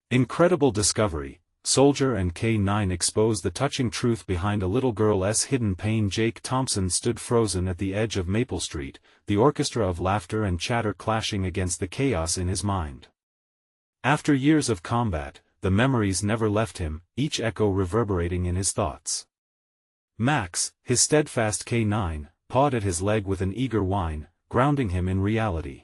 Incredible discovery. Soldier and K9 expose the touching truth behind a little girl's hidden pain. Jake Thompson stood frozen at the edge of Maple Street, the orchestra of laughter and chatter clashing against the chaos in his mind. After years of combat, the memories never left him, each echo reverberating in his thoughts. Max, his steadfast K9, pawed at his leg with an eager whine, grounding him in reality.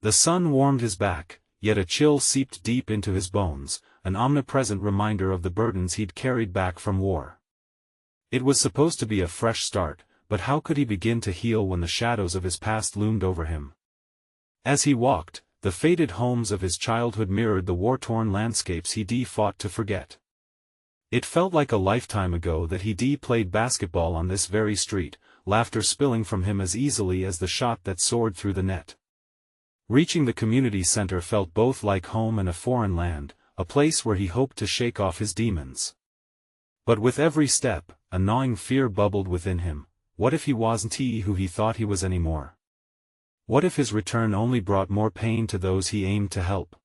The sun warmed his back, yet a chill seeped deep into his bones, an omnipresent reminder of the burdens he'd carried back from war. It was supposed to be a fresh start, but how could he begin to heal when the shadows of his past loomed over him? As he walked, the faded homes of his childhood mirrored the war-torn landscapes he'd fought to forget. It felt like a lifetime ago that he'd played basketball on this very street, laughter spilling from him as easily as the shot that soared through the net. Reaching the community center felt both like home and a foreign land, a place where he hoped to shake off his demons. But with every step, a gnawing fear bubbled within him. What if he wasn't who he thought he was anymore? What if his return only brought more pain to those he aimed to help?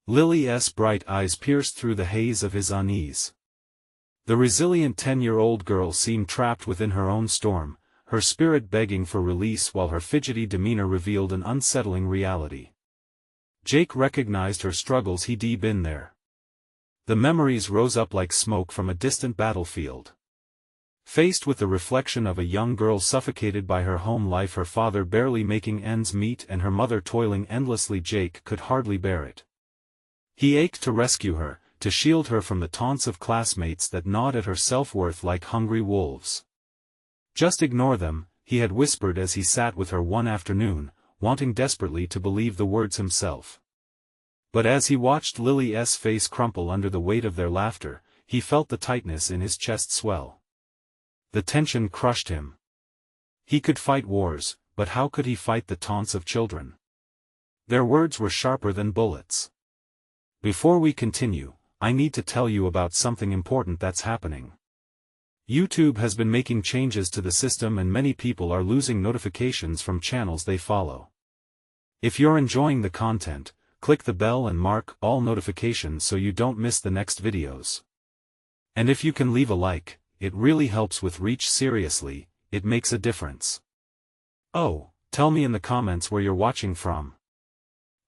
Lily's bright eyes pierced through the haze of his unease. The resilient 10-year-old girl seemed trapped within her own storm, her spirit begging for release while her fidgety demeanor revealed an unsettling reality. Jake recognized her struggles. He'd been there. The memories rose up like smoke from a distant battlefield. Faced with the reflection of a young girl suffocated by her home life, her father barely making ends meet and her mother toiling endlessly, Jake could hardly bear it. He ached to rescue her, to shield her from the taunts of classmates that gnawed at her self-worth like hungry wolves. "Just ignore them," he had whispered as he sat with her one afternoon, wanting desperately to believe the words himself. But as he watched Lily's face crumple under the weight of their laughter, he felt the tightness in his chest swell. The tension crushed him. He could fight wars, but how could he fight the taunts of children? Their words were sharper than bullets. Before we continue, I need to tell you about something important that's happening. YouTube has been making changes to the system and many people are losing notifications from channels they follow. If you're enjoying the content, click the bell and mark all notifications so you don't miss the next videos. And if you can leave a like, it really helps with reach. Seriously, it makes a difference. Oh, tell me in the comments where you're watching from.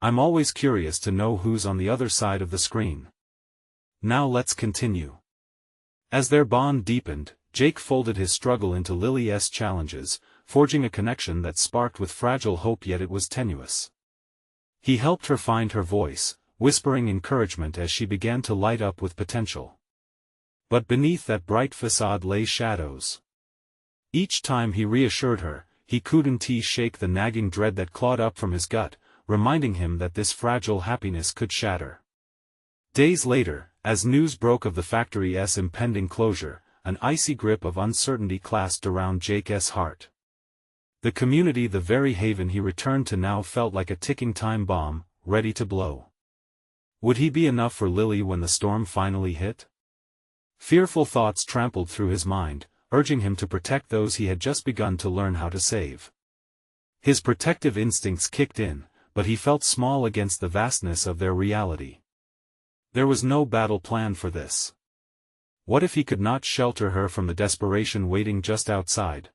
I'm always curious to know who's on the other side of the screen. Now let's continue. As their bond deepened, Jake folded his struggle into Lily's challenges, forging a connection that sparked with fragile hope, yet it was tenuous. He helped her find her voice, whispering encouragement as she began to light up with potential. But beneath that bright facade lay shadows. Each time he reassured her, he couldn't shake the nagging dread that clawed up from his gut, reminding him that this fragile happiness could shatter. Days later, as news broke of the factory's impending closure, an icy grip of uncertainty clasped around Jake's heart. The community, the very haven he returned to now, felt like a ticking time bomb, ready to blow. Would he be enough for Lily when the storm finally hit? Fearful thoughts trampled through his mind, urging him to protect those he had just begun to learn how to save. His protective instincts kicked in, but he felt small against the vastness of their reality. There was no battle plan for this. What if he could not shelter her from the desperation waiting just outside?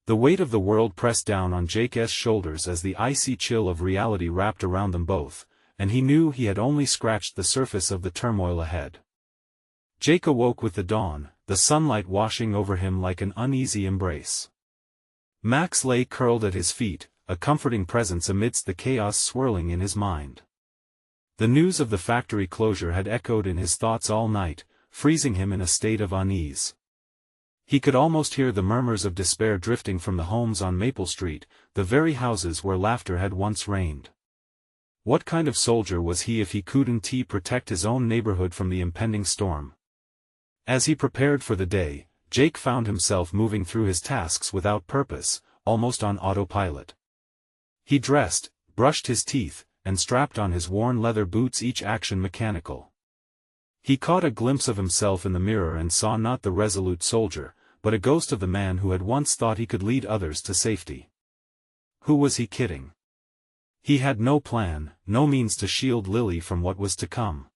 The weight of the world pressed down on Jake's shoulders as the icy chill of reality wrapped around them both, and he knew he had only scratched the surface of the turmoil ahead. Jake awoke with the dawn, the sunlight washing over him like an uneasy embrace. Max lay curled at his feet, a comforting presence amidst the chaos swirling in his mind. The news of the factory closure had echoed in his thoughts all night, freezing him in a state of unease. He could almost hear the murmurs of despair drifting from the homes on Maple Street, the very houses where laughter had once reigned. What kind of soldier was he if he couldn't protect his own neighborhood from the impending storm? As he prepared for the day, Jake found himself moving through his tasks without purpose, almost on autopilot. He dressed, brushed his teeth, and strapped on his worn leather boots, each action mechanical. He caught a glimpse of himself in the mirror and saw not the resolute soldier, but a ghost of the man who had once thought he could lead others to safety. Who was he kidding? He had no plan, no means to shield Lily from what was to come.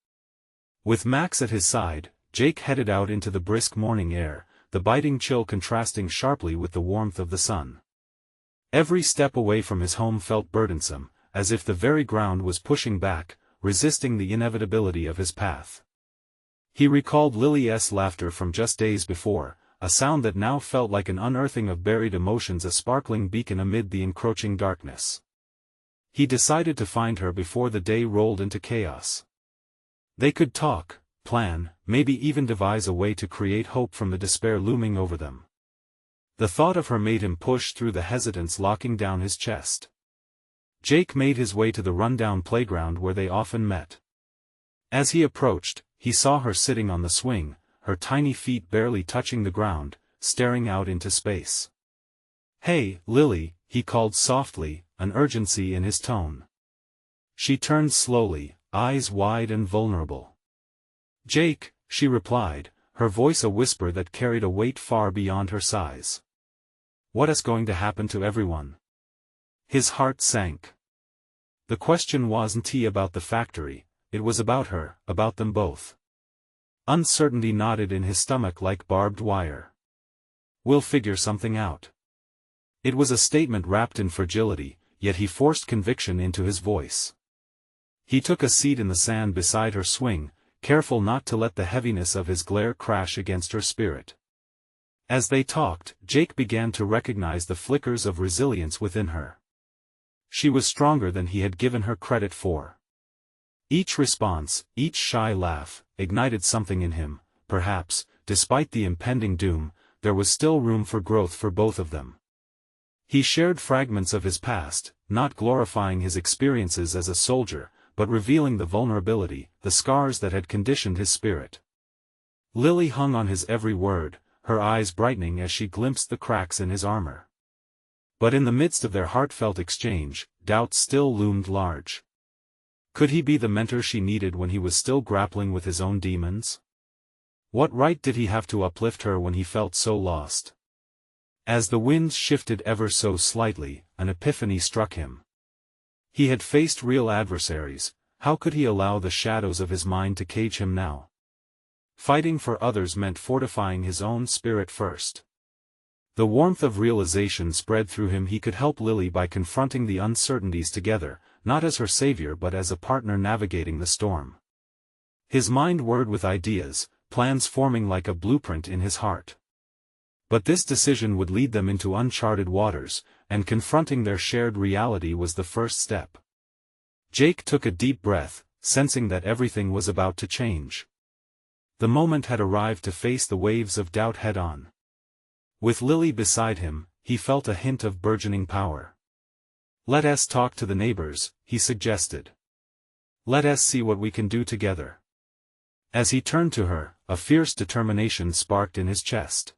With Max at his side, Jake headed out into the brisk morning air, the biting chill contrasting sharply with the warmth of the sun. Every step away from his home felt burdensome, as if the very ground was pushing back, resisting the inevitability of his path. He recalled Lily's laughter from just days before, a sound that now felt like an unearthing of buried emotions, a sparkling beacon amid the encroaching darkness. He decided to find her before the day rolled into chaos. They could talk, plan, maybe even devise a way to create hope from the despair looming over them. The thought of her made him push through the hesitance locking down his chest. Jake made his way to the rundown playground where they often met. As he approached, he saw her sitting on the swing, her tiny feet barely touching the ground, staring out into space. "Hey, Lily," he called softly, an urgency in his tone. She turned slowly, eyes wide and vulnerable. "Jake," she replied, her voice a whisper that carried a weight far beyond her size. "What is going to happen to everyone?" His heart sank. The question wasn't about the factory, it was about her, about them both. Uncertainty knotted in his stomach like barbed wire. "We'll figure something out." It was a statement wrapped in fragility, yet he forced conviction into his voice. He took a seat in the sand beside her swing, careful not to let the heaviness of his glare crash against her spirit. As they talked, Jake began to recognize the flickers of resilience within her. She was stronger than he had given her credit for. Each response, each shy laugh, ignited something in him. Perhaps, despite the impending doom, there was still room for growth for both of them. He shared fragments of his past, not glorifying his experiences as a soldier, but revealing the vulnerability, the scars that had conditioned his spirit. Lily hung on his every word, her eyes brightening as she glimpsed the cracks in his armor. But in the midst of their heartfelt exchange, doubt still loomed large. Could he be the mentor she needed when he was still grappling with his own demons? What right did he have to uplift her when he felt so lost? As the winds shifted ever so slightly, an epiphany struck him. He had faced real adversaries, how could he allow the shadows of his mind to cage him now? Fighting for others meant fortifying his own spirit first. The warmth of realization spread through him. He could help Lily by confronting the uncertainties together, not as her savior but as a partner navigating the storm. His mind whirred with ideas, plans forming like a blueprint in his heart. But this decision would lead them into uncharted waters, and confronting their shared reality was the first step. Jake took a deep breath, sensing that everything was about to change. The moment had arrived to face the waves of doubt head-on. With Lily beside him, he felt a hint of burgeoning power. "Let us talk to the neighbors," he suggested. "Let us see what we can do together." As he turned to her, a fierce determination sparked in his chest.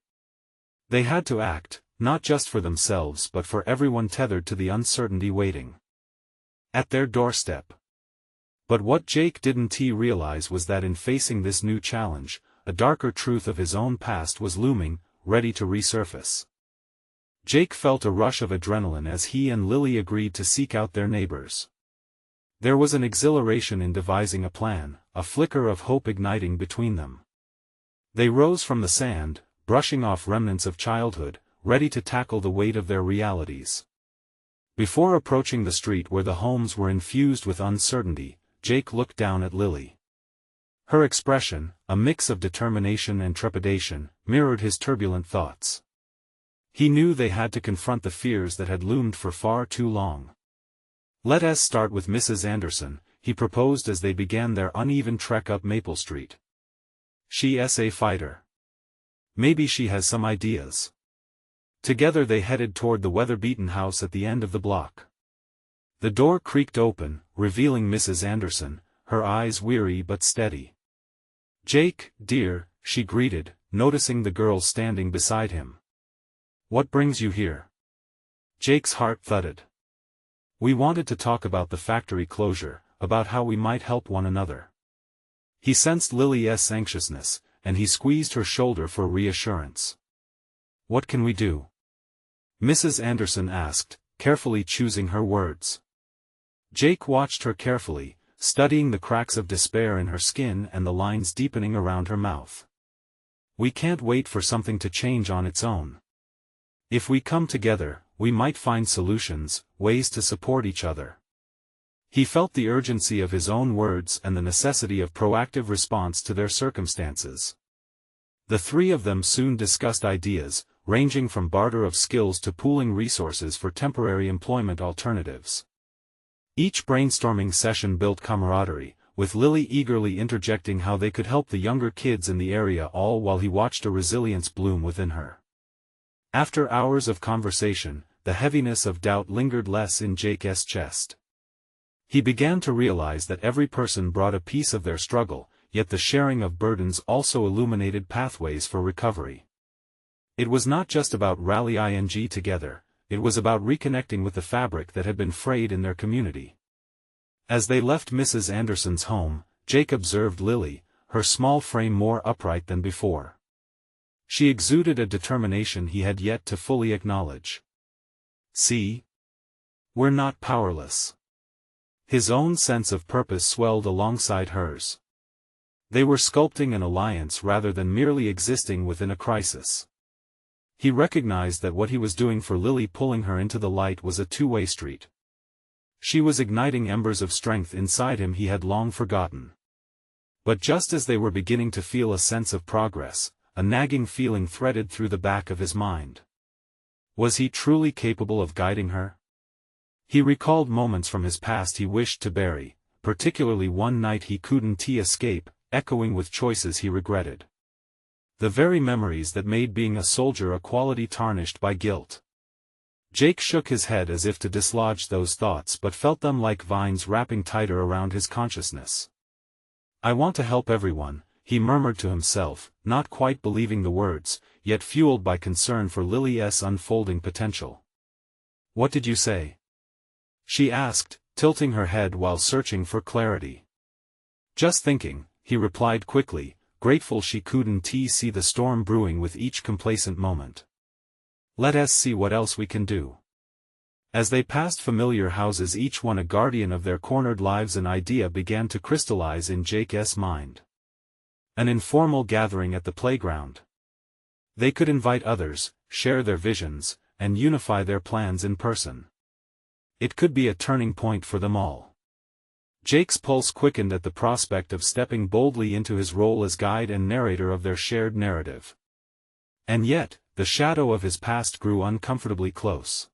They had to act, not just for themselves but for everyone tethered to the uncertainty waiting at their doorstep. But what Jake didn't realize was that in facing this new challenge, a darker truth of his own past was looming, ready to resurface. Jake felt a rush of adrenaline as he and Lily agreed to seek out their neighbors. There was an exhilaration in devising a plan, a flicker of hope igniting between them. They rose from the sand, brushing off remnants of childhood, ready to tackle the weight of their realities. Before approaching the street where the homes were infused with uncertainty, Jake looked down at Lily. Her expression, a mix of determination and trepidation, mirrored his turbulent thoughts. He knew they had to confront the fears that had loomed for far too long. "Let us start with Mrs. Anderson," he proposed as they began their uneven trek up Maple Street. "She's a fighter. Maybe she has some ideas." Together they headed toward the weather-beaten house at the end of the block. The door creaked open, revealing Mrs. Anderson, her eyes weary but steady. "Jake, dear," she greeted, noticing the girl standing beside him. "What brings you here?" Jake's heart thudded. "We wanted to talk about the factory closure, about how we might help one another." He sensed Lily's anxiousness, and he squeezed her shoulder for reassurance. "What can we do?" Mrs. Anderson asked, carefully choosing her words. Jake watched her carefully, studying the cracks of despair in her skin and the lines deepening around her mouth. We can't wait for something to change on its own. If we come together, we might find solutions, ways to support each other. He felt the urgency of his own words and the necessity of proactive response to their circumstances. The three of them soon discussed ideas, ranging from barter of skills to pooling resources for temporary employment alternatives. Each brainstorming session built camaraderie, with Lily eagerly interjecting how they could help the younger kids in the area, all while he watched a resilience bloom within her. After hours of conversation, the heaviness of doubt lingered less in Jake's chest. He began to realize that every person brought a piece of their struggle, yet the sharing of burdens also illuminated pathways for recovery. It was not just about rallying together, it was about reconnecting with the fabric that had been frayed in their community. As they left Mrs. Anderson's home, Jake observed Lily, her small frame more upright than before. She exuded a determination he had yet to fully acknowledge. "See? We're not powerless." His own sense of purpose swelled alongside hers. They were sculpting an alliance rather than merely existing within a crisis. He recognized that what he was doing for Lily, pulling her into the light, was a two-way street. She was igniting embers of strength inside him he had long forgotten. But just as they were beginning to feel a sense of progress, a nagging feeling threaded through the back of his mind. Was he truly capable of guiding her? He recalled moments from his past he wished to bury, particularly one night he couldn't escape, echoing with choices he regretted. The very memories that made being a soldier a quality tarnished by guilt. Jake shook his head as if to dislodge those thoughts, but felt them like vines wrapping tighter around his consciousness. "I want to help everyone," he murmured to himself, not quite believing the words, yet fueled by concern for Lily's unfolding potential. "What did you say?" she asked, tilting her head while searching for clarity. "Just thinking," he replied quickly, grateful she couldn't see the storm brewing with each complacent moment. "Let us see what else we can do." As they passed familiar houses, each one a guardian of their cornered lives, an idea began to crystallize in Jake's mind. An informal gathering at the playground. They could invite others, share their visions, and unify their plans in person. It could be a turning point for them all. Jake's pulse quickened at the prospect of stepping boldly into his role as guide and narrator of their shared narrative. And yet, the shadow of his past grew uncomfortably close.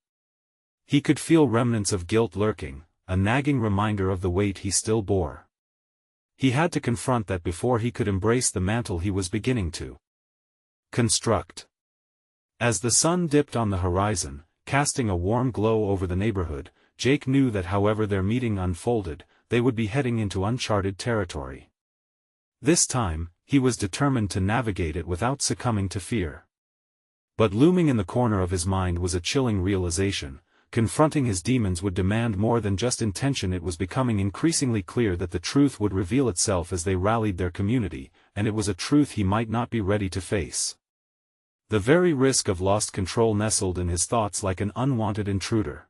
He could feel remnants of guilt lurking, a nagging reminder of the weight he still bore. He had to confront that before he could embrace the mantle he was beginning to construct. As the sun dipped on the horizon, casting a warm glow over the neighborhood, Jake knew that however their meeting unfolded, they would be heading into uncharted territory. This time, he was determined to navigate it without succumbing to fear. But looming in the corner of his mind was a chilling realization. Confronting his demons would demand more than just intention. It was becoming increasingly clear that the truth would reveal itself as they rallied their community, and it was a truth he might not be ready to face. The very risk of lost control nestled in his thoughts like an unwanted intruder.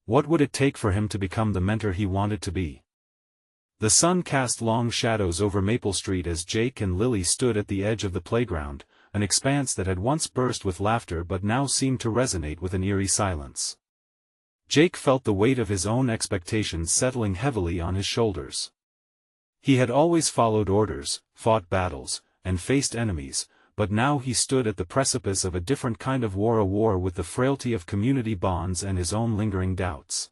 What would it take for him to become the mentor he wanted to be? The sun cast long shadows over Maple Street as Jake and Lily stood at the edge of the playground, an expanse that had once burst with laughter but now seemed to resonate with an eerie silence. Jake felt the weight of his own expectations settling heavily on his shoulders. He had always followed orders, fought battles, and faced enemies, but now he stood at the precipice of a different kind of war, a war with the frailty of community bonds and his own lingering doubts.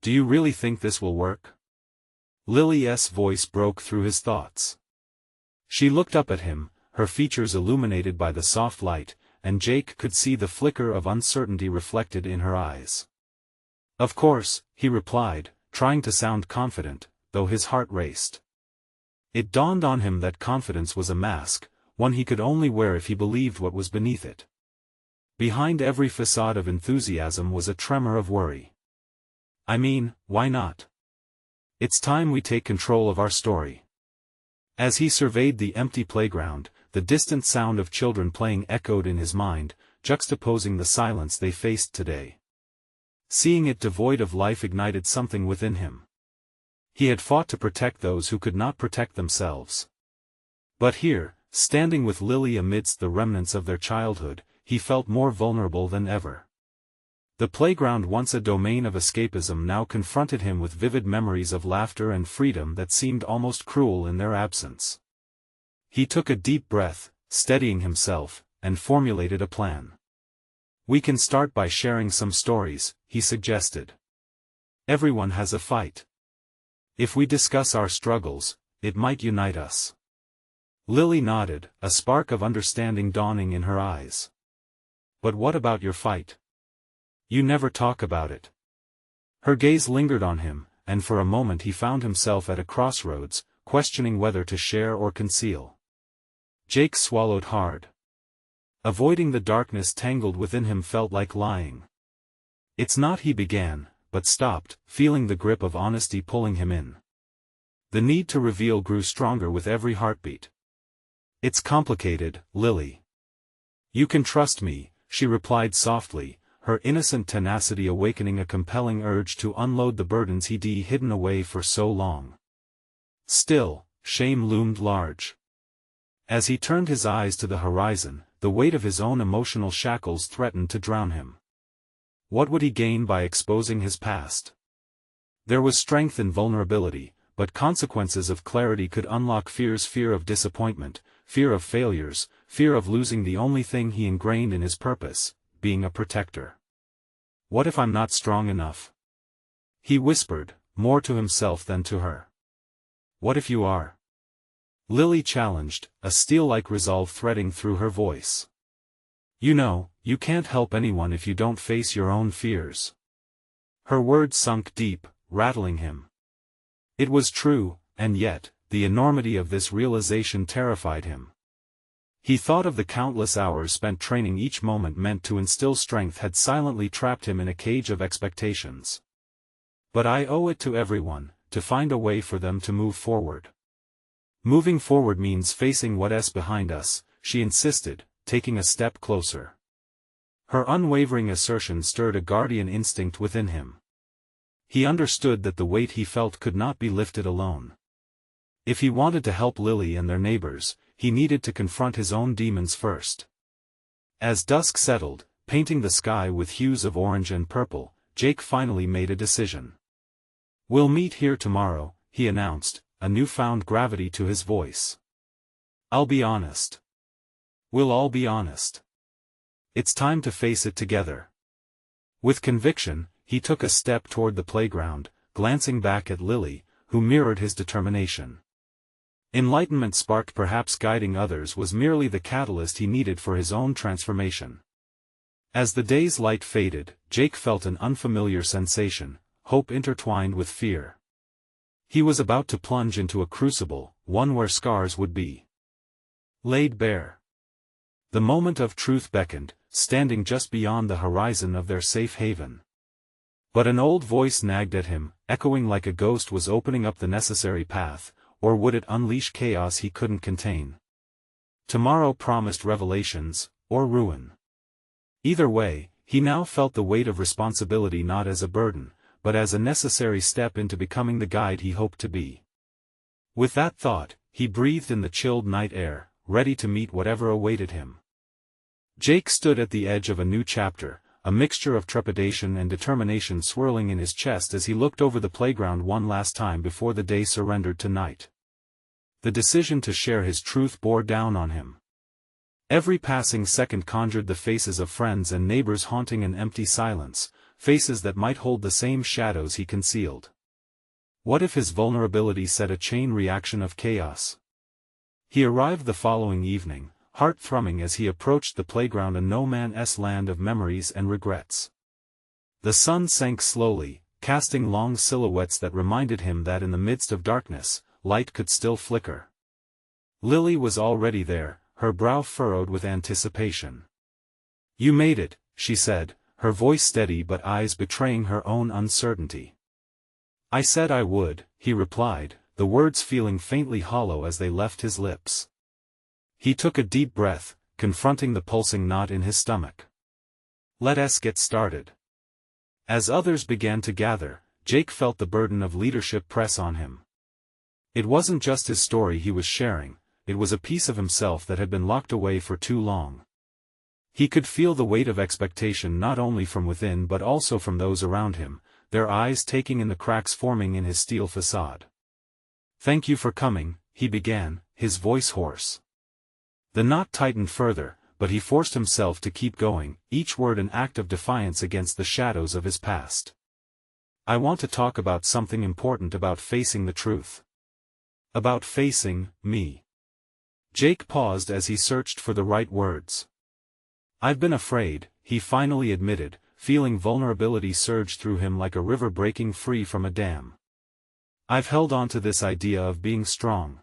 "Do you really think this will work?" Lily's voice broke through his thoughts. She looked up at him, her features illuminated by the soft light, and Jake could see the flicker of uncertainty reflected in her eyes. "Of course," he replied, trying to sound confident, though his heart raced. It dawned on him that confidence was a mask, one he could only wear if he believed what was beneath it. Behind every facade of enthusiasm was a tremor of worry. "I mean, why not? It's time we take control of our story." As he surveyed the empty playground, the distant sound of children playing echoed in his mind, juxtaposing the silence they faced today. Seeing it devoid of life ignited something within him. He had fought to protect those who could not protect themselves. But here, standing with Lily amidst the remnants of their childhood, he felt more vulnerable than ever. The playground, once a domain of escapism, now confronted him with vivid memories of laughter and freedom that seemed almost cruel in their absence. He took a deep breath, steadying himself, and formulated a plan. "We can start by sharing some stories," he suggested. "Everyone has a fight. If we discuss our struggles, it might unite us." Lily nodded, a spark of understanding dawning in her eyes. "But what about your fight? You never talk about it." Her gaze lingered on him, and for a moment he found himself at a crossroads, questioning whether to share or conceal. Jake swallowed hard. Avoiding the darkness tangled within him felt like lying. "It's not," he began, but stopped, feeling the grip of honesty pulling him in. The need to reveal grew stronger with every heartbeat. "It's complicated, Lily. You can trust me," she replied softly, her innocent tenacity awakening a compelling urge to unload the burdens he'd hidden away for so long. Still, shame loomed large. As he turned his eyes to the horizon, the weight of his own emotional shackles threatened to drown him. What would he gain by exposing his past? There was strength in vulnerability, but consequences of clarity could unlock fears: fear of disappointment, fear of failures, fear of losing the only thing he ingrained in his purpose, being a protector. "What if I'm not strong enough?" he whispered, more to himself than to her. "What if you are?" Lily challenged, a steel-like resolve threading through her voice. "You know, you can't help anyone if you don't face your own fears." Her words sunk deep, rattling him. It was true, and yet, the enormity of this realization terrified him. He thought of the countless hours spent training. Each moment meant to instill strength had silently trapped him in a cage of expectations. "But I owe it to everyone, to find a way for them to move forward." "Moving forward means facing what's behind us," she insisted, taking a step closer. Her unwavering assertion stirred a guardian instinct within him. He understood that the weight he felt could not be lifted alone. If he wanted to help Lily and their neighbors, he needed to confront his own demons first. As dusk settled, painting the sky with hues of orange and purple, Jake finally made a decision. "We'll meet here tomorrow," he announced, a newfound gravity to his voice. "I'll be honest. We'll all be honest. It's time to face it together." With conviction, he took a step toward the playground, glancing back at Lily, who mirrored his determination. Enlightenment sparked, perhaps guiding others was merely the catalyst he needed for his own transformation. As the day's light faded, Jake felt an unfamiliar sensation, hope intertwined with fear. He was about to plunge into a crucible, one where scars would be laid bare. The moment of truth beckoned, standing just beyond the horizon of their safe haven. But an old voice nagged at him, echoing like a ghost. Was opening up the necessary path, or would it unleash chaos he couldn't contain? Tomorrow promised revelations, or ruin. Either way, he now felt the weight of responsibility not as a burden, but as a necessary step into becoming the guide he hoped to be. With that thought, he breathed in the chilled night air, ready to meet whatever awaited him. Jake stood at the edge of a new chapter, a mixture of trepidation and determination swirling in his chest as he looked over the playground one last time before the day surrendered to night. The decision to share his truth bore down on him. Every passing second conjured the faces of friends and neighbors haunting an empty silence, faces that might hold the same shadows he concealed. What if his vulnerability set a chain reaction of chaos? He arrived the following evening, heart thrumming as he approached the playground, a no-man's land of memories and regrets. The sun sank slowly, casting long silhouettes that reminded him that in the midst of darkness, light could still flicker. Lily was already there, her brow furrowed with anticipation. "You made it," she said, her voice steady but eyes betraying her own uncertainty. "I said I would," he replied, the words feeling faintly hollow as they left his lips. He took a deep breath, confronting the pulsing knot in his stomach. "Let us get started." As others began to gather, Jake felt the burden of leadership press on him. It wasn't just his story he was sharing, it was a piece of himself that had been locked away for too long. He could feel the weight of expectation not only from within but also from those around him, their eyes taking in the cracks forming in his steel facade. "Thank you for coming," he began, his voice hoarse. The knot tightened further, but he forced himself to keep going, each word an act of defiance against the shadows of his past. "I want to talk about something important, about facing the truth. About facing me." Jake paused as he searched for the right words. "I've been afraid," he finally admitted, feeling vulnerability surge through him like a river breaking free from a dam. "I've held on to this idea of being strong.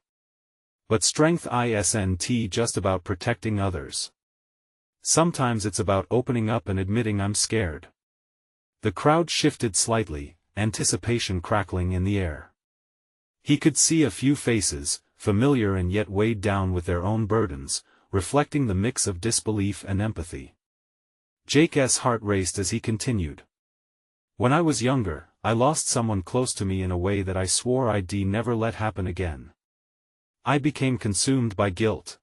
But strength isn't just about protecting others. Sometimes it's about opening up and admitting I'm scared." The crowd shifted slightly, anticipation crackling in the air. He could see a few faces, familiar and yet weighed down with their own burdens, reflecting the mix of disbelief and empathy. Jake's heart raced as he continued. "When I was younger, I lost someone close to me in a way that I swore I'd never let happen again. I became consumed by guilt.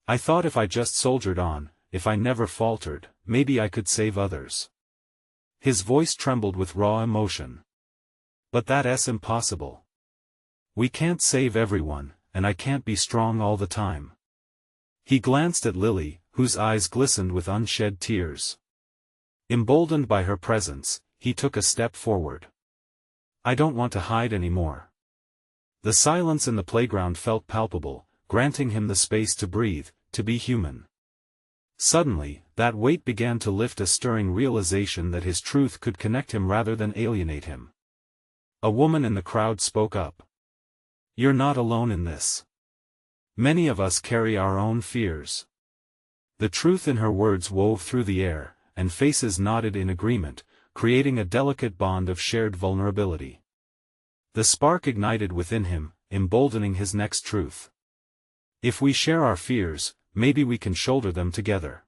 I thought if I just soldiered on, if I never faltered, maybe I could save others." His voice trembled with raw emotion. "But that's impossible. We can't save everyone, and I can't be strong all the time." He glanced at Lily, whose eyes glistened with unshed tears. Emboldened by her presence, he took a step forward. "I don't want to hide anymore." The silence in the playground felt palpable, granting him the space to breathe, to be human. Suddenly, that weight began to lift, a stirring realization that his truth could connect him rather than alienate him. A woman in the crowd spoke up. "You're not alone in this. Many of us carry our own fears." The truth in her words wove through the air, and faces nodded in agreement, creating a delicate bond of shared vulnerability. The spark ignited within him, emboldening his next truth. If we share our fears, maybe we can shoulder them together.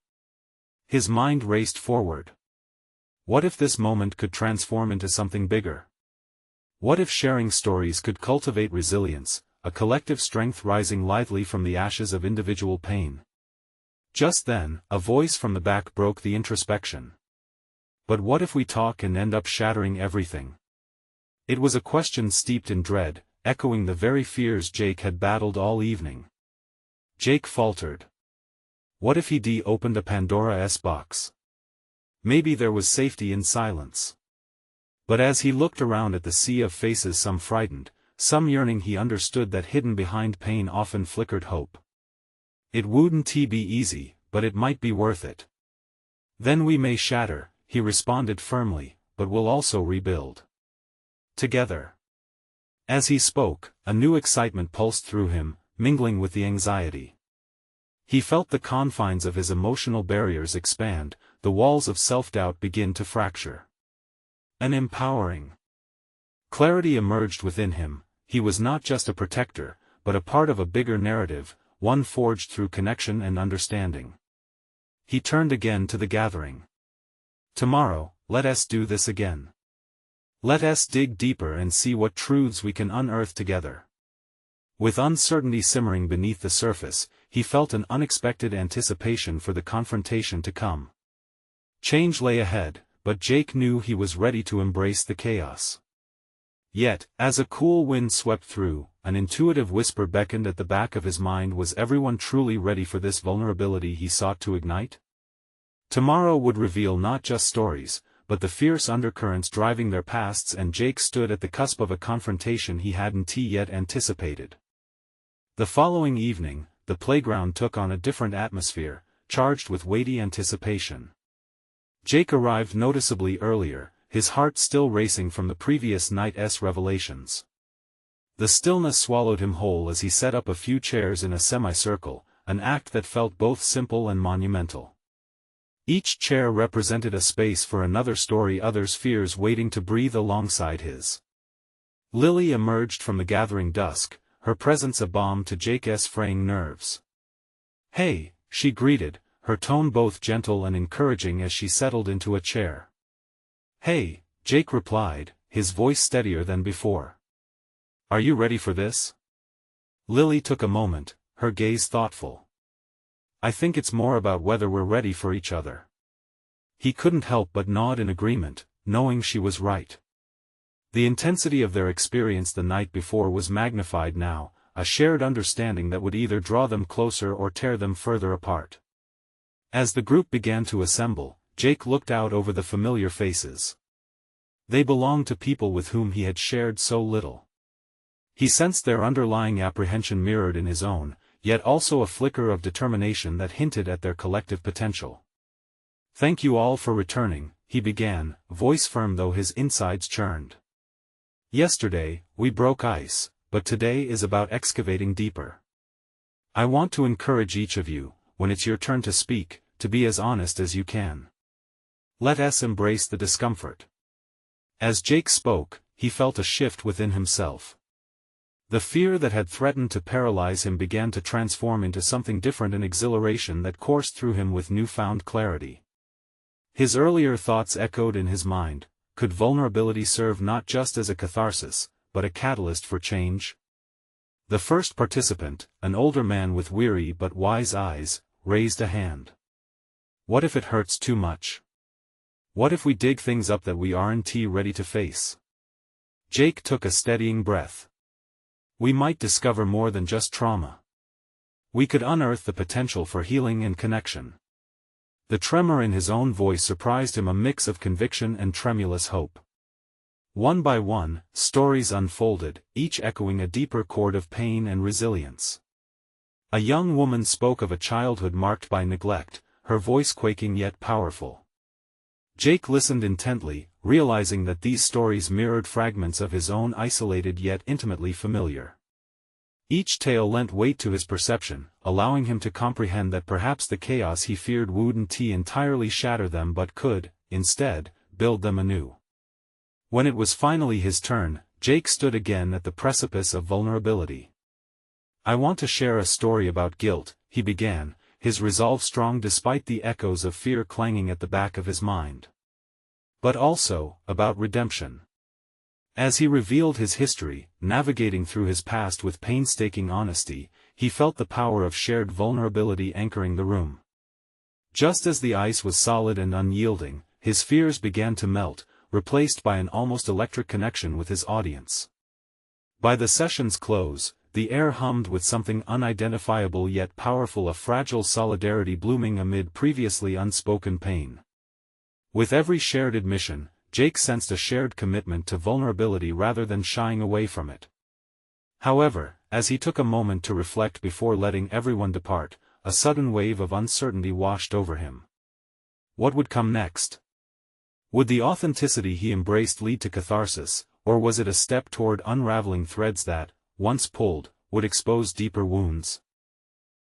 His mind raced forward. What if this moment could transform into something bigger? What if sharing stories could cultivate resilience, a collective strength rising lithely from the ashes of individual pain? Just then, a voice from the back broke the introspection. "But what if we talk and end up shattering everything?" It was a question steeped in dread, echoing the very fears Jake had battled all evening. Jake faltered. What if he opened a Pandora's box? Maybe there was safety in silence. But as he looked around at the sea of faces, some frightened, some yearning, he understood that hidden behind pain often flickered hope. "It wouldn't be easy, but it might be worth it." "Then we may shatter," he responded firmly, "but we'll also rebuild. Together." As he spoke, a new excitement pulsed through him, mingling with the anxiety. He felt the confines of his emotional barriers expand, the walls of self-doubt begin to fracture. An empowering clarity emerged within him. He was not just a protector, but a part of a bigger narrative, one forged through connection and understanding. He turned again to the gathering. "Tomorrow, let us do this again. Let us dig deeper and see what truths we can unearth together." With uncertainty simmering beneath the surface, he felt an unexpected anticipation for the confrontation to come. Change lay ahead, but Jake knew he was ready to embrace the chaos. Yet, as a cool wind swept through, an intuitive whisper beckoned at the back of his mind. Was everyone truly ready for this vulnerability he sought to ignite? Tomorrow would reveal not just stories, but the fierce undercurrents driving their pasts, and Jake stood at the cusp of a confrontation he hadn't yet anticipated. The following evening, the playground took on a different atmosphere, charged with weighty anticipation. Jake arrived noticeably earlier, his heart still racing from the previous night's revelations. The stillness swallowed him whole as he set up a few chairs in a semicircle, an act that felt both simple and monumental. Each chair represented a space for another story, others' fears waiting to breathe alongside his. Lily emerged from the gathering dusk, her presence a balm to Jake's fraying nerves. "Hey," she greeted, her tone both gentle and encouraging as she settled into a chair. "Hey," Jake replied, his voice steadier than before. "Are you ready for this?" Lily took a moment, her gaze thoughtful. "I think it's more about whether we're ready for each other." He couldn't help but nod in agreement, knowing she was right. The intensity of their experience the night before was magnified now, a shared understanding that would either draw them closer or tear them further apart. As the group began to assemble, Jake looked out over the familiar faces. They belonged to people with whom he had shared so little. He sensed their underlying apprehension mirrored in his own, yet also a flicker of determination that hinted at their collective potential. "Thank you all for returning," he began, voice firm though his insides churned. "Yesterday, we broke ice, but today is about excavating deeper. I want to encourage each of you, when it's your turn to speak, to be as honest as you can. Let us embrace the discomfort." As Jake spoke, he felt a shift within himself. The fear that had threatened to paralyze him began to transform into something different, an exhilaration that coursed through him with newfound clarity. His earlier thoughts echoed in his mind: could vulnerability serve not just as a catharsis, but a catalyst for change? The first participant, an older man with weary but wise eyes, raised a hand. "What if it hurts too much? What if we dig things up that we aren't ready to face?" Jake took a steadying breath. "We might discover more than just trauma. We could unearth the potential for healing and connection." The tremor in his own voice surprised him, a mix of conviction and tremulous hope. One by one, stories unfolded, each echoing a deeper chord of pain and resilience. A young woman spoke of a childhood marked by neglect, her voice quaking yet powerful. Jake listened intently, realizing that these stories mirrored fragments of his own, isolated yet intimately familiar. Each tale lent weight to his perception, allowing him to comprehend that perhaps the chaos he feared wouldn't entirely shatter them but could, instead, build them anew. When it was finally his turn, Jake stood again at the precipice of vulnerability. "I want to share a story about guilt," he began, his resolve strong despite the echoes of fear clanging at the back of his mind. "But also, about redemption." As he revealed his history, navigating through his past with painstaking honesty, he felt the power of shared vulnerability anchoring the room. Just as the ice was solid and unyielding, his fears began to melt, replaced by an almost electric connection with his audience. By the session's close, the air hummed with something unidentifiable yet powerful, a fragile solidarity blooming amid previously unspoken pain. With every shared admission, Jake sensed a shared commitment to vulnerability rather than shying away from it. However, as he took a moment to reflect before letting everyone depart, a sudden wave of uncertainty washed over him. What would come next? Would the authenticity he embraced lead to catharsis, or was it a step toward unraveling threads that, once pulled, would expose deeper wounds?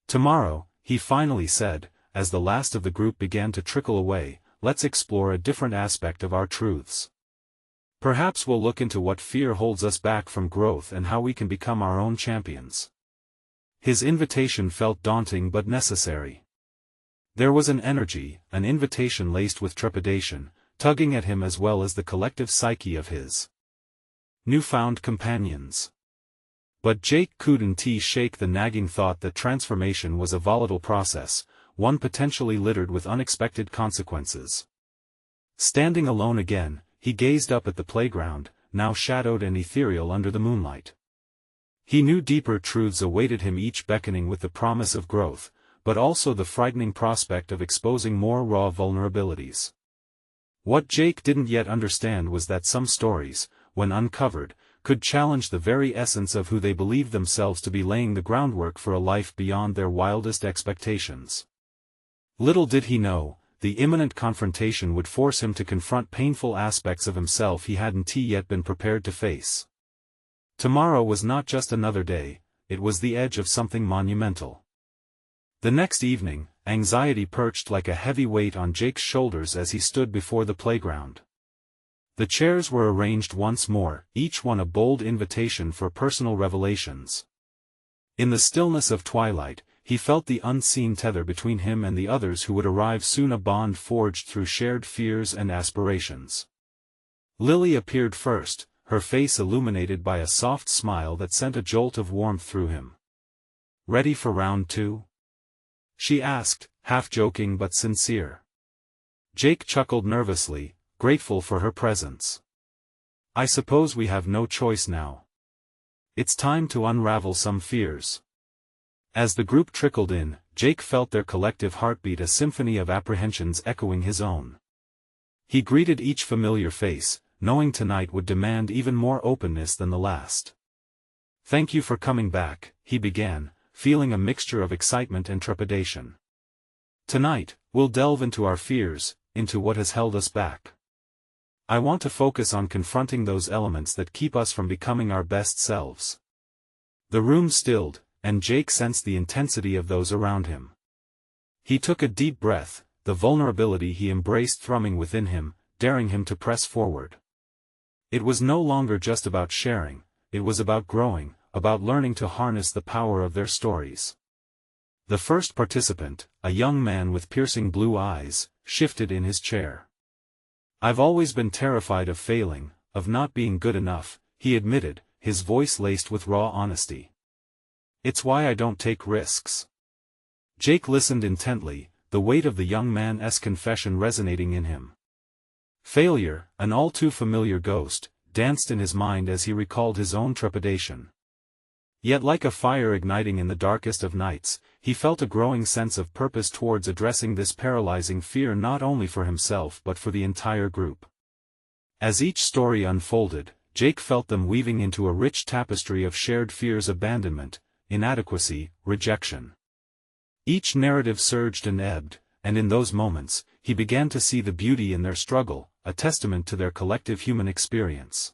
"Tomorrow," he finally said, as the last of the group began to trickle away, "let's explore a different aspect of our truths. Perhaps we'll look into what fear holds us back from growth and how we can become our own champions." His invitation felt daunting but necessary. There was an energy, an invitation laced with trepidation, tugging at him as well as the collective psyche of his newfound companions. But Jake couldn't shake the nagging thought that transformation was a volatile process, one potentially littered with unexpected consequences. Standing alone again, he gazed up at the playground, now shadowed and ethereal under the moonlight. He knew deeper truths awaited him, each beckoning with the promise of growth, but also the frightening prospect of exposing more raw vulnerabilities. What Jake didn't yet understand was that some stories, when uncovered, could challenge the very essence of who they believed themselves to be, laying the groundwork for a life beyond their wildest expectations. Little did he know, the imminent confrontation would force him to confront painful aspects of himself he hadn't yet been prepared to face. Tomorrow was not just another day, it was the edge of something monumental. The next evening, anxiety perched like a heavy weight on Jake's shoulders as he stood before the playground. The chairs were arranged once more, each one a bold invitation for personal revelations. In the stillness of twilight, he felt the unseen tether between him and the others who would arrive soon, a bond forged through shared fears and aspirations. Lily appeared first, her face illuminated by a soft smile that sent a jolt of warmth through him. "Ready for round 2?" she asked, half joking but sincere. Jake chuckled nervously, grateful for her presence. "I suppose we have no choice now. It's time to unravel some fears." As the group trickled in, Jake felt their collective heartbeat, a symphony of apprehensions echoing his own. He greeted each familiar face, knowing tonight would demand even more openness than the last. "Thank you for coming back," he began, feeling a mixture of excitement and trepidation. "Tonight, we'll delve into our fears, into what has held us back. I want to focus on confronting those elements that keep us from becoming our best selves." The room stilled, and Jake sensed the intensity of those around him. He took a deep breath, the vulnerability he embraced thrumming within him, daring him to press forward. It was no longer just about sharing, it was about growing, about learning to harness the power of their stories. The first participant, a young man with piercing blue eyes, shifted in his chair. "I've always been terrified of failing, of not being good enough," he admitted, his voice laced with raw honesty. "It's why I don't take risks." Jake listened intently, the weight of the young man's confession resonating in him. Failure, an all too familiar ghost, danced in his mind as he recalled his own trepidation. Yet like a fire igniting in the darkest of nights, he felt a growing sense of purpose towards addressing this paralyzing fear, not only for himself but for the entire group. As each story unfolded, Jake felt them weaving into a rich tapestry of shared fears: abandonment, inadequacy, rejection. Each narrative surged and ebbed, and in those moments, he began to see the beauty in their struggle, a testament to their collective human experience.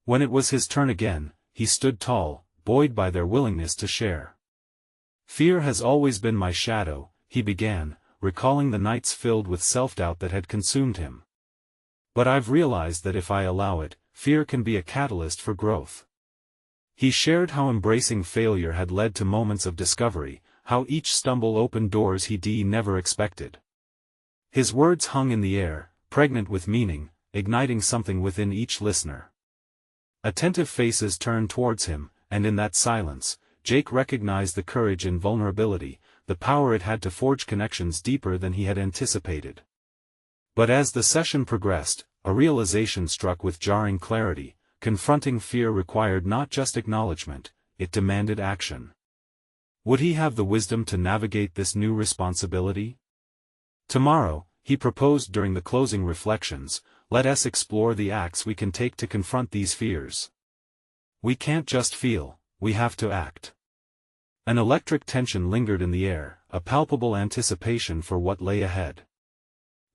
When it was his turn again, he stood tall, buoyed by their willingness to share. "Fear has always been my shadow," he began, recalling the nights filled with self-doubt that had consumed him. "But I've realized that if I allow it, fear can be a catalyst for growth." He shared how embracing failure had led to moments of discovery, how each stumble opened doors he never expected. His words hung in the air, pregnant with meaning, igniting something within each listener. Attentive faces turned towards him, and in that silence, Jake recognized the courage in vulnerability, the power it had to forge connections deeper than he had anticipated. But as the session progressed, a realization struck with jarring clarity: confronting fear required not just acknowledgement, it demanded action. Would he have the wisdom to navigate this new responsibility? "Tomorrow," he proposed during the closing reflections, "let us explore the acts we can take to confront these fears. We can't just feel, we have to act." An electric tension lingered in the air, a palpable anticipation for what lay ahead.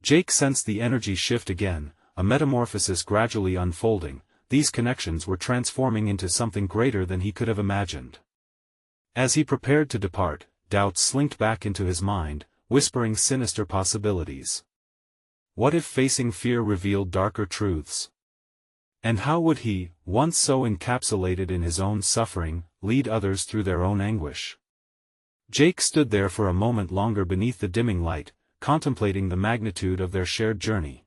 Jake sensed the energy shift again, a metamorphosis gradually unfolding. These connections were transforming into something greater than he could have imagined. As he prepared to depart, doubts slinked back into his mind, whispering sinister possibilities. What if facing fear revealed darker truths? And how would he, once so encapsulated in his own suffering, lead others through their own anguish? Jake stood there for a moment longer beneath the dimming light, contemplating the magnitude of their shared journey.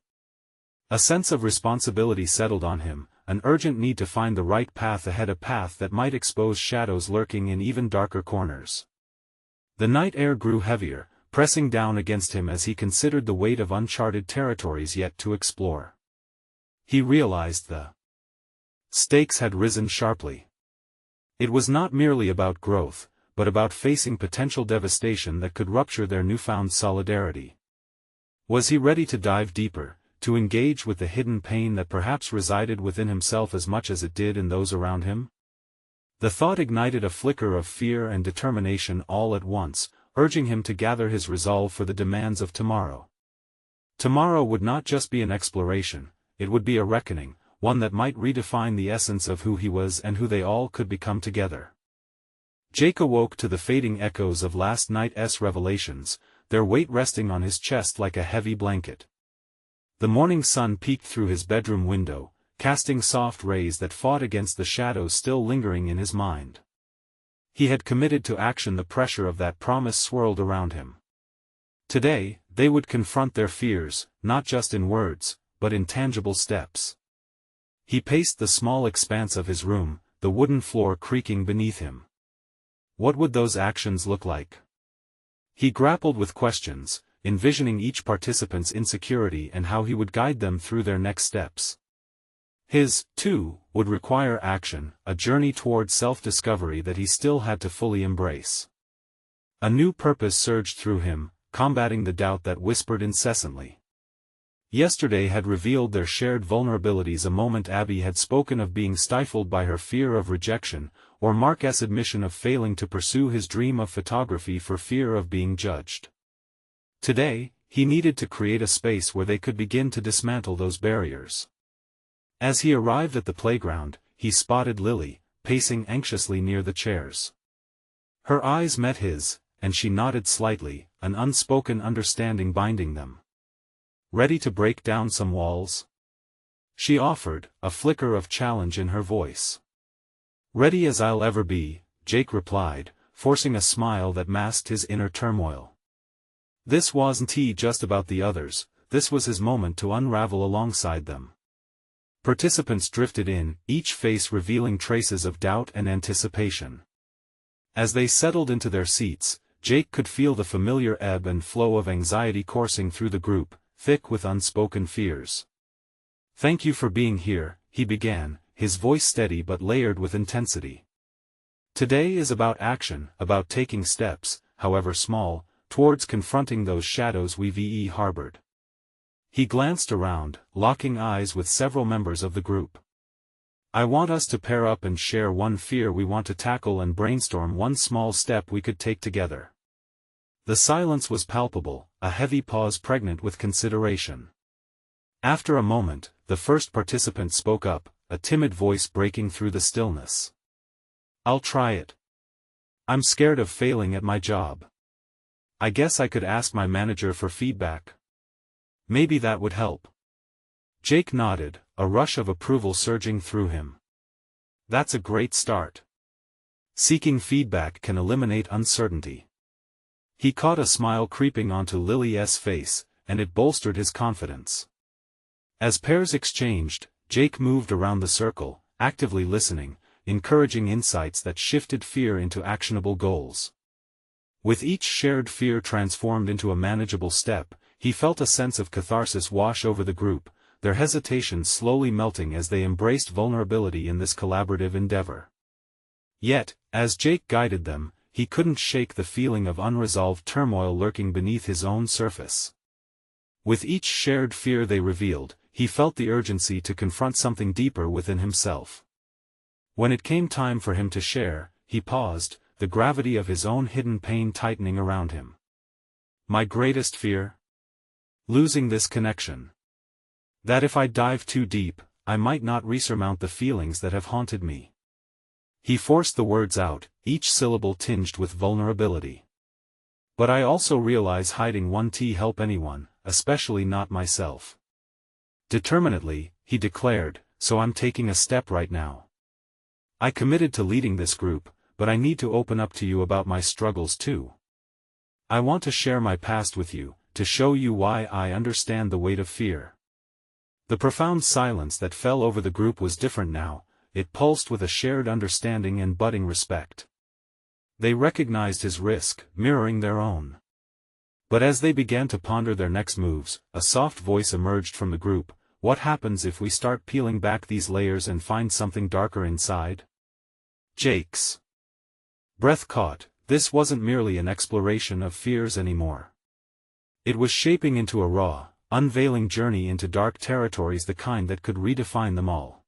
A sense of responsibility settled on him, an urgent need to find the right path ahead, a path that might expose shadows lurking in even darker corners. The night air grew heavier, pressing down against him as he considered the weight of uncharted territories yet to explore. He realized the stakes had risen sharply. It was not merely about growth, but about facing potential devastation that could rupture their newfound solidarity. Was he ready to dive deeper, to engage with the hidden pain that perhaps resided within himself as much as it did in those around him? The thought ignited a flicker of fear and determination all at once, urging him to gather his resolve for the demands of tomorrow. Tomorrow would not just be an exploration, it would be a reckoning, one that might redefine the essence of who he was and who they all could become together. Jake awoke to the fading echoes of last night's revelations, their weight resting on his chest like a heavy blanket. The morning sun peeked through his bedroom window, casting soft rays that fought against the shadows still lingering in his mind. He had committed to action, the pressure of that promise swirled around him. Today, they would confront their fears, not just in words, but in tangible steps. He paced the small expanse of his room, the wooden floor creaking beneath him. What would those actions look like? He grappled with questions, envisioning each participant's insecurity and how he would guide them through their next steps. His, too, would require action, a journey toward self-discovery that he still had to fully embrace. A new purpose surged through him, combating the doubt that whispered incessantly. Yesterday had revealed their shared vulnerabilities a moment Abby had spoken of being stifled by her fear of rejection, or Mark's admission of failing to pursue his dream of photography for fear of being judged. Today, he needed to create a space where they could begin to dismantle those barriers. As he arrived at the playground, he spotted Lily, pacing anxiously near the chairs. Her eyes met his, and she nodded slightly, an unspoken understanding binding them. Ready to break down some walls? She offered, a flicker of challenge in her voice. Ready as I'll ever be, Jake replied, forcing a smile that masked his inner turmoil. This wasn't just about the others, this was his moment to unravel alongside them. Participants drifted in, each face revealing traces of doubt and anticipation. As they settled into their seats, Jake could feel the familiar ebb and flow of anxiety coursing through the group, thick with unspoken fears. Thank you for being here, he began, his voice steady but layered with intensity. Today is about action, about taking steps, however small, towards confronting those shadows we've harbored. He glanced around, locking eyes with several members of the group. I want us to pair up and share one fear we want to tackle and brainstorm one small step we could take together. The silence was palpable, a heavy pause pregnant with consideration. After a moment, the first participant spoke up, a timid voice breaking through the stillness. I'll try it. I'm scared of failing at my job. I guess I could ask my manager for feedback. Maybe that would help. Jake nodded, a rush of approval surging through him. That's a great start. Seeking feedback can eliminate uncertainty. He caught a smile creeping onto Lily's face, and it bolstered his confidence. As pairs exchanged, Jake moved around the circle, actively listening, encouraging insights that shifted fear into actionable goals. With each shared fear transformed into a manageable step, he felt a sense of catharsis wash over the group, their hesitations slowly melting as they embraced vulnerability in this collaborative endeavor. Yet, as Jake guided them, he couldn't shake the feeling of unresolved turmoil lurking beneath his own surface. With each shared fear they revealed, he felt the urgency to confront something deeper within himself. When it came time for him to share, he paused, the gravity of his own hidden pain tightening around him. My greatest fear? Losing this connection. That if I dive too deep, I might not resurmount the feelings that have haunted me. He forced the words out, each syllable tinged with vulnerability. But I also realize hiding won't help anyone, especially not myself. Determinedly, he declared, so I'm taking a step right now. I committed to leading this group, but I need to open up to you about my struggles too. I want to share my past with you, to show you why I understand the weight of fear. The profound silence that fell over the group was different now, it pulsed with a shared understanding and budding respect. They recognized his risk, mirroring their own. But as they began to ponder their next moves, a soft voice emerged from the group. What happens if we start peeling back these layers and find something darker inside? Jake's breath caught. This wasn't merely an exploration of fears anymore. It was shaping into a raw, unveiling journey into dark territories, the kind that could redefine them all.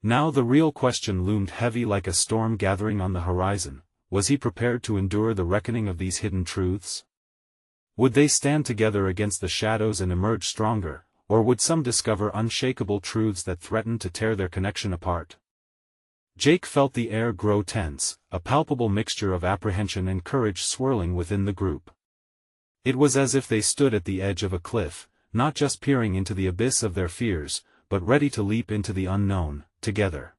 Now the real question loomed heavy like a storm gathering on the horizon. Was he prepared to endure the reckoning of these hidden truths? Would they stand together against the shadows and emerge stronger, or would some discover unshakable truths that threatened to tear their connection apart? Jake felt the air grow tense, a palpable mixture of apprehension and courage swirling within the group. It was as if they stood at the edge of a cliff, not just peering into the abyss of their fears, but ready to leap into the unknown, together.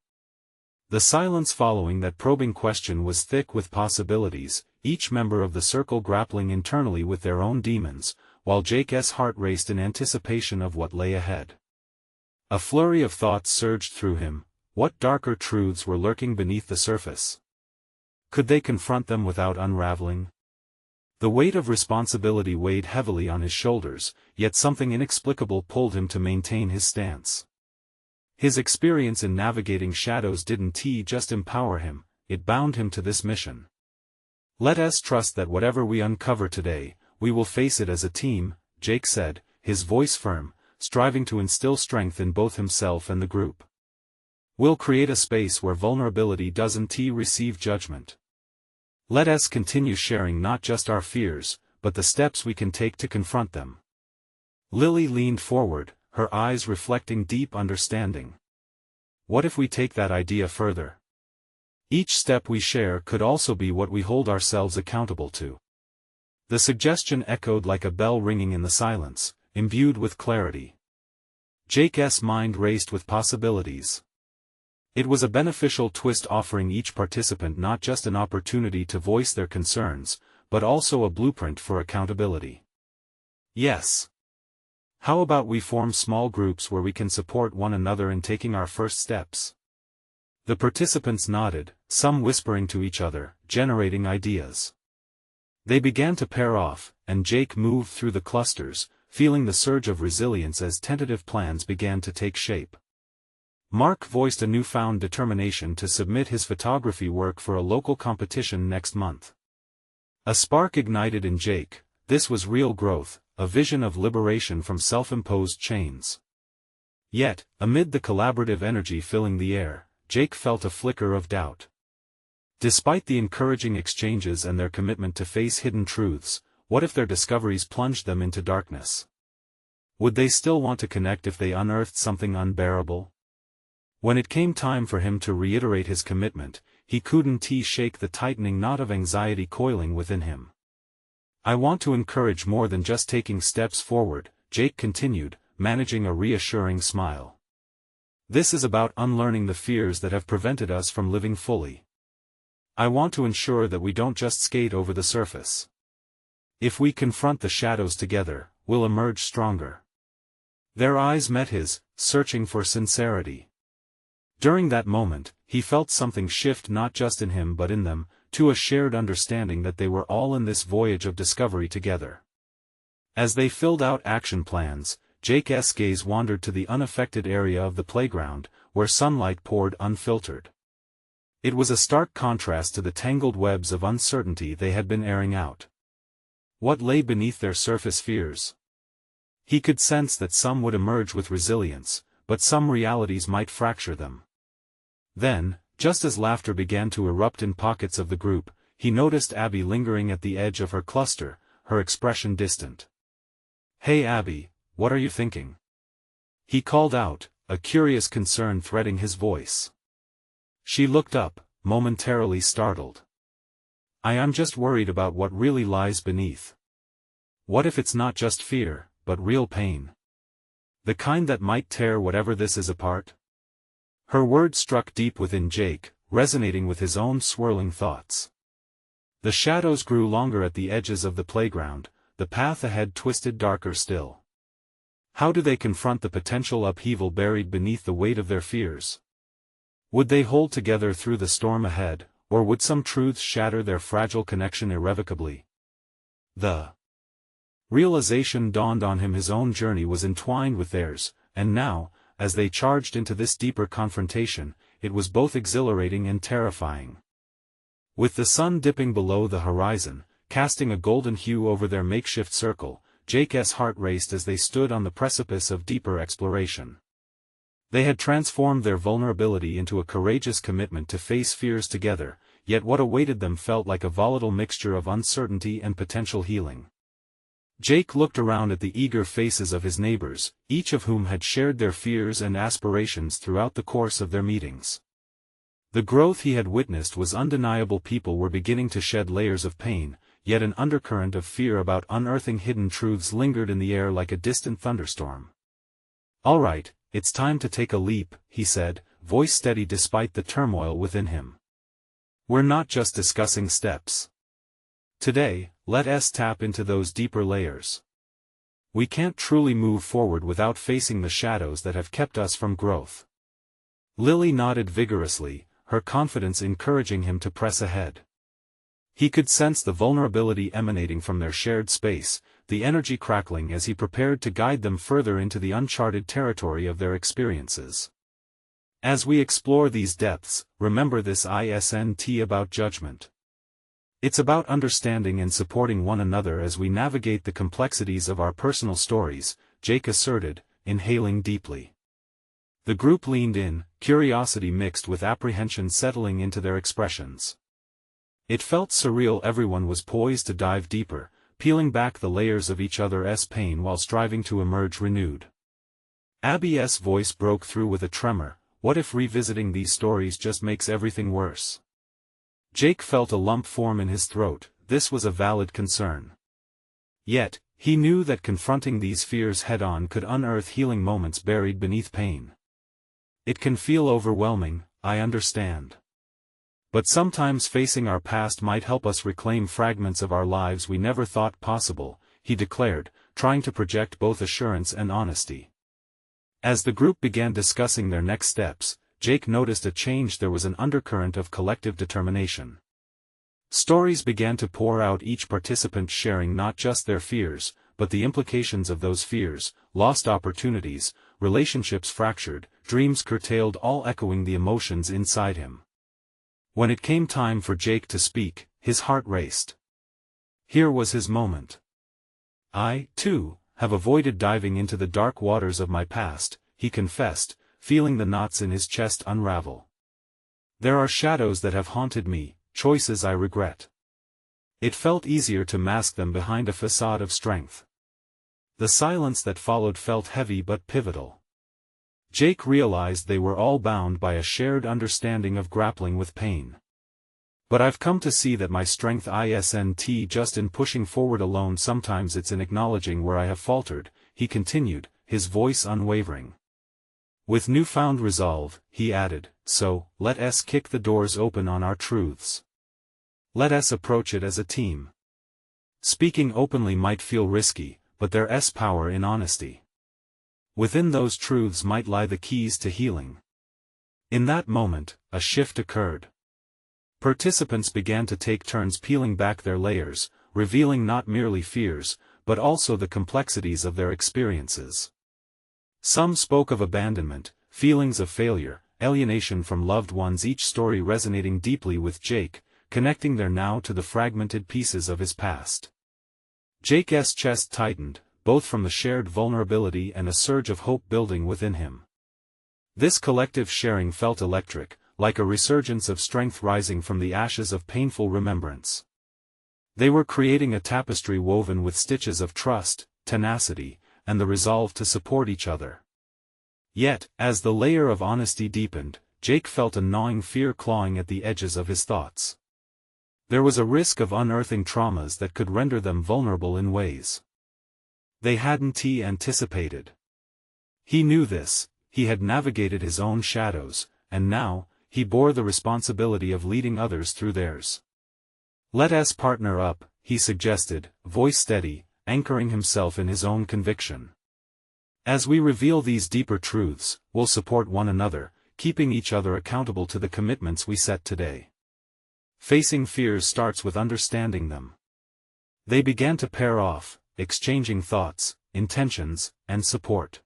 The silence following that probing question was thick with possibilities, each member of the circle grappling internally with their own demons, while Jake's heart raced in anticipation of what lay ahead. A flurry of thoughts surged through him. What darker truths were lurking beneath the surface? Could they confront them without unraveling? The weight of responsibility weighed heavily on his shoulders, yet something inexplicable pulled him to maintain his stance. His experience in navigating shadows didn't just empower him, it bound him to this mission. Let us trust that whatever we uncover today, we will face it as a team, Jake said, his voice firm, striving to instill strength in both himself and the group. We'll create a space where vulnerability doesn't receive judgment. Let us continue sharing not just our fears, but the steps we can take to confront them. Lily leaned forward, her eyes reflecting deep understanding. What if we take that idea further? Each step we share could also be what we hold ourselves accountable to. The suggestion echoed like a bell ringing in the silence, imbued with clarity. Jake's mind raced with possibilities. It was a beneficial twist, offering each participant not just an opportunity to voice their concerns, but also a blueprint for accountability. Yes. How about we form small groups where we can support one another in taking our first steps? The participants nodded, some whispering to each other, generating ideas. They began to pair off, and Jake moved through the clusters, feeling the surge of resilience as tentative plans began to take shape. Mark voiced a newfound determination to submit his photography work for a local competition next month. A spark ignited in Jake. This was real growth, a vision of liberation from self-imposed chains. Yet, amid the collaborative energy filling the air, Jake felt a flicker of doubt. Despite the encouraging exchanges and their commitment to face hidden truths, what if their discoveries plunged them into darkness? Would they still want to connect if they unearthed something unbearable? When it came time for him to reiterate his commitment, he couldn't shake the tightening knot of anxiety coiling within him. I want to encourage more than just taking steps forward, Jake continued, managing a reassuring smile. This is about unlearning the fears that have prevented us from living fully. I want to ensure that we don't just skate over the surface. If we confront the shadows together, we'll emerge stronger. Their eyes met his, searching for sincerity. During that moment, he felt something shift not just in him but in them, to a shared understanding that they were all in this voyage of discovery together. As they filled out action plans, Jake's gaze wandered to the unaffected area of the playground, where sunlight poured unfiltered. It was a stark contrast to the tangled webs of uncertainty they had been airing out. What lay beneath their surface fears? He could sense that some would emerge with resilience, but some realities might fracture them. Then, just as laughter began to erupt in pockets of the group, he noticed Abby lingering at the edge of her cluster, her expression distant. "Hey Abby, what are you thinking?" he called out, a curious concern threading his voice. She looked up, momentarily startled. "I'm just worried about what really lies beneath. What if it's not just fear, but real pain? The kind that might tear whatever this is apart?" Her words struck deep within Jake, resonating with his own swirling thoughts. The shadows grew longer at the edges of the playground, the path ahead twisted darker still. How do they confront the potential upheaval buried beneath the weight of their fears? Would they hold together through the storm ahead, or would some truths shatter their fragile connection irrevocably? The realization dawned on him: his own journey was entwined with theirs, and now, as they charged into this deeper confrontation, it was both exhilarating and terrifying. With the sun dipping below the horizon, casting a golden hue over their makeshift circle, Jake's heart raced as they stood on the precipice of deeper exploration. They had transformed their vulnerability into a courageous commitment to face fears together, yet what awaited them felt like a volatile mixture of uncertainty and potential healing. Jake looked around at the eager faces of his neighbors, each of whom had shared their fears and aspirations throughout the course of their meetings. The growth he had witnessed was undeniable. People were beginning to shed layers of pain, yet an undercurrent of fear about unearthing hidden truths lingered in the air like a distant thunderstorm. "All right, it's time to take a leap," he said, voice steady despite the turmoil within him. "We're not just discussing steps. Today, let us tap into those deeper layers. We can't truly move forward without facing the shadows that have kept us from growth. Lily nodded vigorously, her confidence encouraging him to press ahead. He could sense the vulnerability emanating from their shared space, the energy crackling as he prepared to guide them further into the uncharted territory of their experiences. As we explore these depths, remember this isn't about judgment. It's about understanding and supporting one another as we navigate the complexities of our personal stories, Jake asserted, inhaling deeply. The group leaned in, curiosity mixed with apprehension settling into their expressions. It felt surreal. Everyone was poised to dive deeper, peeling back the layers of each other's pain while striving to emerge renewed. Abby's voice broke through with a tremor. What if revisiting these stories just makes everything worse? Jake felt a lump form in his throat. This was a valid concern. Yet, he knew that confronting these fears head-on could unearth healing moments buried beneath pain. It can feel overwhelming, I understand. But sometimes facing our past might help us reclaim fragments of our lives we never thought possible, he declared, trying to project both assurance and honesty. As the group began discussing their next steps, Jake noticed a change. There was an undercurrent of collective determination. Stories began to pour out, each participant sharing not just their fears, but the implications of those fears, lost opportunities, relationships fractured, dreams curtailed, all echoing the emotions inside him. When it came time for Jake to speak, his heart raced. Here was his moment. I, too, have avoided diving into the dark waters of my past, he confessed, feeling the knots in his chest unravel. There are shadows that have haunted me, choices I regret. It felt easier to mask them behind a facade of strength. The silence that followed felt heavy but pivotal. Jake realized they were all bound by a shared understanding of grappling with pain. But I've come to see that my strength isn't just in pushing forward alone. Sometimes it's in acknowledging where I have faltered, he continued, his voice unwavering. With newfound resolve, he added, so, let us kick the doors open on our truths. Let us approach it as a team. Speaking openly might feel risky, but there's power in honesty. Within those truths might lie the keys to healing. In that moment, a shift occurred. Participants began to take turns peeling back their layers, revealing not merely fears, but also the complexities of their experiences. Some spoke of abandonment, feelings of failure, alienation from loved ones, each story resonating deeply with Jake, connecting their now to the fragmented pieces of his past. Jake's chest tightened, both from the shared vulnerability and a surge of hope building within him. This collective sharing felt electric, like a resurgence of strength rising from the ashes of painful remembrance. They were creating a tapestry woven with stitches of trust, tenacity, and the resolve to support each other. Yet, as the layer of honesty deepened, Jake felt a gnawing fear clawing at the edges of his thoughts. There was a risk of unearthing traumas that could render them vulnerable in ways they hadn't anticipated. He knew this, he had navigated his own shadows, and now, he bore the responsibility of leading others through theirs. Let us partner up, he suggested, voice steady, anchoring himself in his own conviction. As we reveal these deeper truths, we'll support one another, keeping each other accountable to the commitments we set today. Facing fears starts with understanding them. They began to pair off, exchanging thoughts, intentions, and support.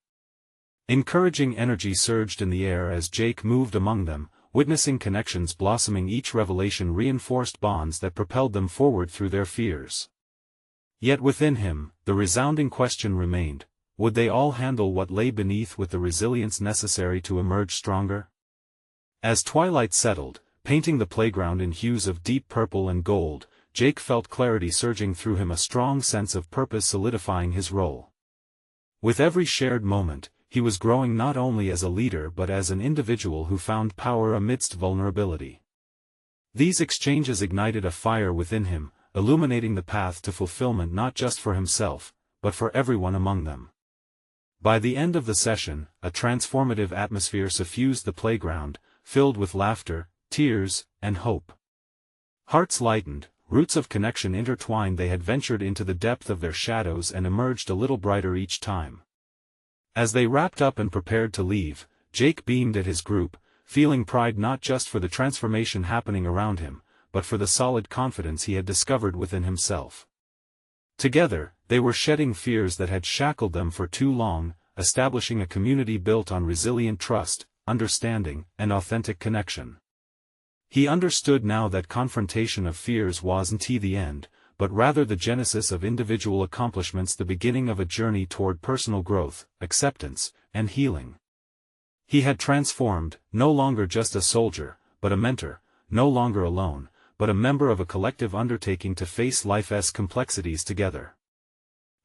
Encouraging energy surged in the air as Jake moved among them, witnessing connections blossoming. Each revelation reinforced bonds that propelled them forward through their fears. Yet within him, the resounding question remained, would they all handle what lay beneath with the resilience necessary to emerge stronger? As twilight settled, painting the playground in hues of deep purple and gold, Jake felt clarity surging through him, a strong sense of purpose solidifying his role. With every shared moment, he was growing not only as a leader but as an individual who found power amidst vulnerability. These exchanges ignited a fire within him, illuminating the path to fulfillment not just for himself, but for everyone among them. By the end of the session, a transformative atmosphere suffused the playground, filled with laughter, tears, and hope. Hearts lightened, roots of connection intertwined. They had ventured into the depth of their shadows and emerged a little brighter each time. As they wrapped up and prepared to leave, Jake beamed at his group, feeling pride not just for the transformation happening around him, but for the solid confidence he had discovered within himself. Together, they were shedding fears that had shackled them for too long, establishing a community built on resilient trust, understanding, and authentic connection. He understood now that confrontation of fears wasn't the end, but rather the genesis of individual accomplishments, the beginning of a journey toward personal growth, acceptance, and healing. He had transformed, no longer just a soldier, but a mentor, no longer alone, but a member of a collective undertaking to face life's complexities together.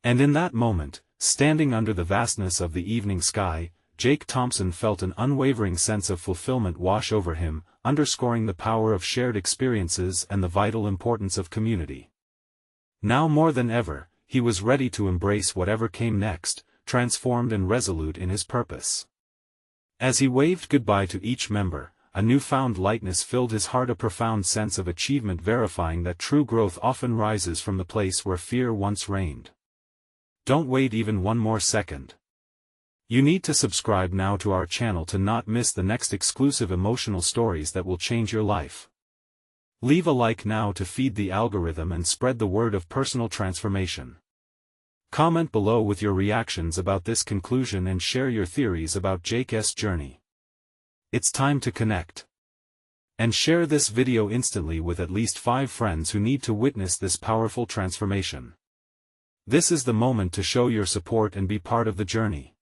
And in that moment, standing under the vastness of the evening sky, Jake Thompson felt an unwavering sense of fulfillment wash over him, underscoring the power of shared experiences and the vital importance of community. Now more than ever, he was ready to embrace whatever came next, transformed and resolute in his purpose. As he waved goodbye to each member, a newfound lightness filled his heart, a profound sense of achievement verifying that true growth often rises from the place where fear once reigned. Don't wait even one more second. You need to subscribe now to our channel to not miss the next exclusive emotional stories that will change your life. Leave a like now to feed the algorithm and spread the word of personal transformation. Comment below with your reactions about this conclusion and share your theories about Jake's journey. It's time to connect. And share this video instantly with at least 5 friends who need to witness this powerful transformation. This is the moment to show your support and be part of the journey.